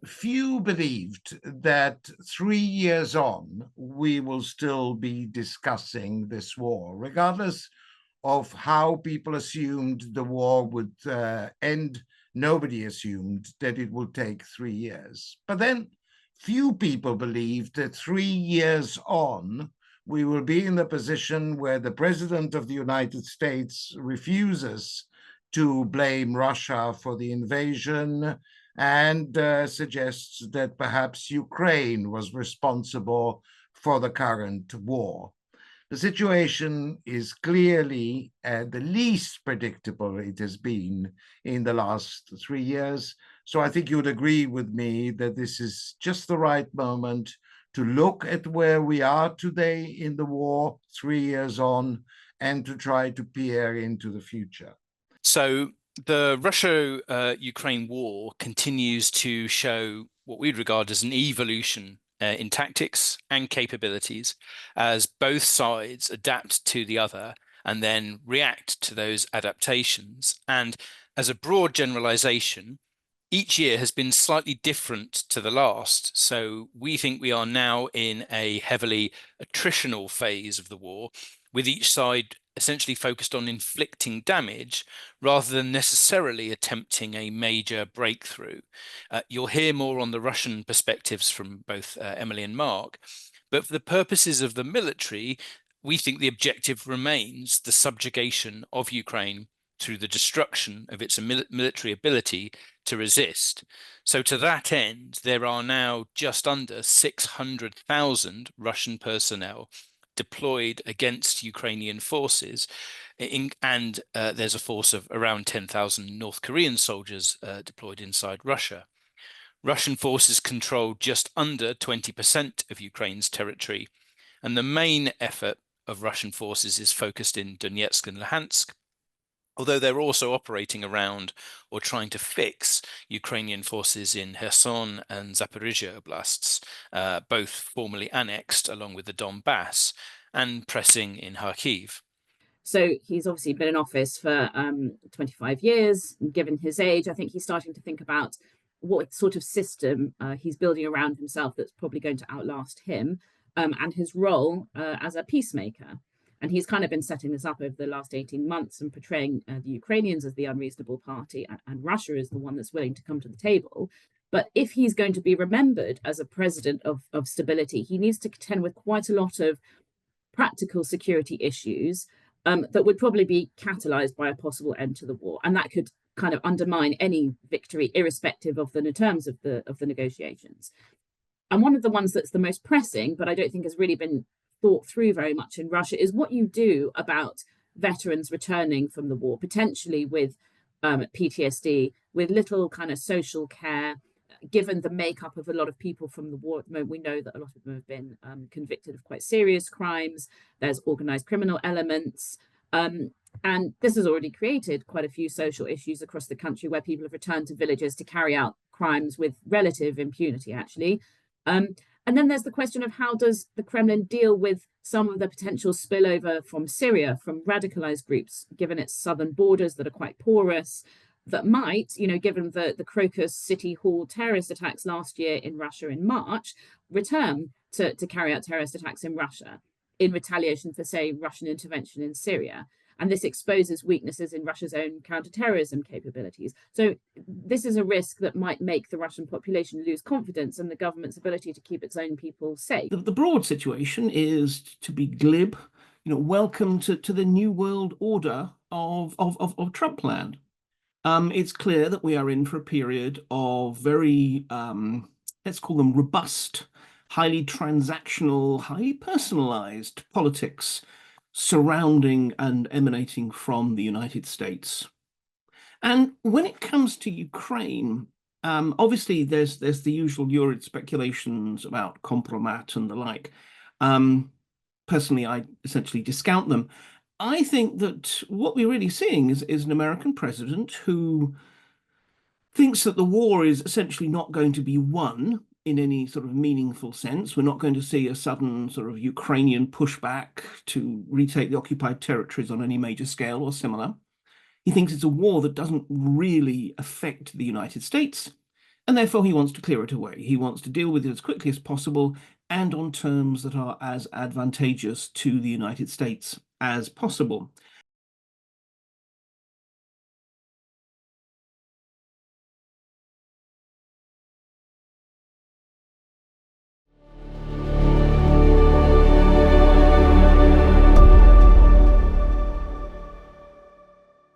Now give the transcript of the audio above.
few believed that 3 years on, we will still be discussing this war, regardless of how people assumed the war would end. Nobody assumed that it would take 3 years. But then few people believed that 3 years on, we will be in the position where the President of the United States refuses to blame Russia for the invasion and suggests that perhaps Ukraine was responsible for the current war. The situation is clearly the least predictable it has been in the last 3 years. So I think you would agree with me that this is just the right moment to look at where we are today in the war, 3 years on, and to try to peer into the future. So the Russia-Ukraine war continues to show what we'd regard as an evolution in tactics and capabilities as both sides adapt to the other and then react to those adaptations. And as a broad generalization, each year has been slightly different to the last. So we think we are now in a heavily attritional phase of the war, with each side essentially focused on inflicting damage rather than necessarily attempting a major breakthrough. You'll hear more on the Russian perspectives from both Emily and Mark, but for the purposes of the military, we think the objective remains the subjugation of Ukraine through the destruction of its military ability to resist. So to that end, there are now just under 600,000 Russian personnel deployed against Ukrainian forces, and there's a force of around 10,000 North Korean soldiers deployed inside Russia. Russian forces control just under 20% of Ukraine's territory, and the main effort of Russian forces is focused in Donetsk and Luhansk, although they're also operating around or trying to fix Ukrainian forces in Kherson and Zaporizhia oblasts, both formerly annexed along with the Donbass, and pressing in Kharkiv. So he's obviously been in office for 25 years. Given his age, I think he's starting to think about what sort of system he's building around himself that's probably going to outlast him, and his role as a peacemaker. And he's kind of been setting this up over the last 18 months and portraying the Ukrainians as the unreasonable party and Russia is the one that's willing to come to the table. But if he's going to be remembered as a president of stability, he needs to contend with quite a lot of practical security issues that would probably be catalyzed by a possible end to the war. And that could kind of undermine any victory, irrespective of the terms of the negotiations. And one of the ones that's the most pressing, but I don't think has really been thought through very much in Russia, is what you do about veterans returning from the war, potentially with PTSD, with little kind of social care. Given the makeup of a lot of people from the war at the moment, we know that a lot of them have been convicted of quite serious crimes. There's organized criminal elements. And this has already created quite a few social issues across the country where people have returned to villages to carry out crimes with relative impunity, actually. And then there's the question of how does the Kremlin deal with some of the potential spillover from Syria, from radicalized groups, given its southern borders that are quite porous, that might, given the Crocus City Hall terrorist attacks last year in Russia in March, return to carry out terrorist attacks in Russia in retaliation for, say, Russian intervention in Syria. And this exposes weaknesses in Russia's own counterterrorism capabilities. So this is a risk that might make the Russian population lose confidence in the government's ability to keep its own people safe. The broad situation is, to be glib, welcome to the new world order of Trump land. It's clear that we are in for a period of very, let's call them robust, highly transactional, highly personalized politics surrounding and emanating from the United States. And when it comes to Ukraine, obviously there's the usual lurid speculations about compromat and the like. Personally, I essentially discount them. I think that what we're really seeing is an American president who thinks that the war is essentially not going to be won in any sort of meaningful sense. We're not going to see a sudden sort of Ukrainian pushback to retake the occupied territories on any major scale or similar. He thinks it's a war that doesn't really affect the United States. And therefore he wants to clear it away. He wants to deal with it as quickly as possible and on terms that are as advantageous to the United States as possible.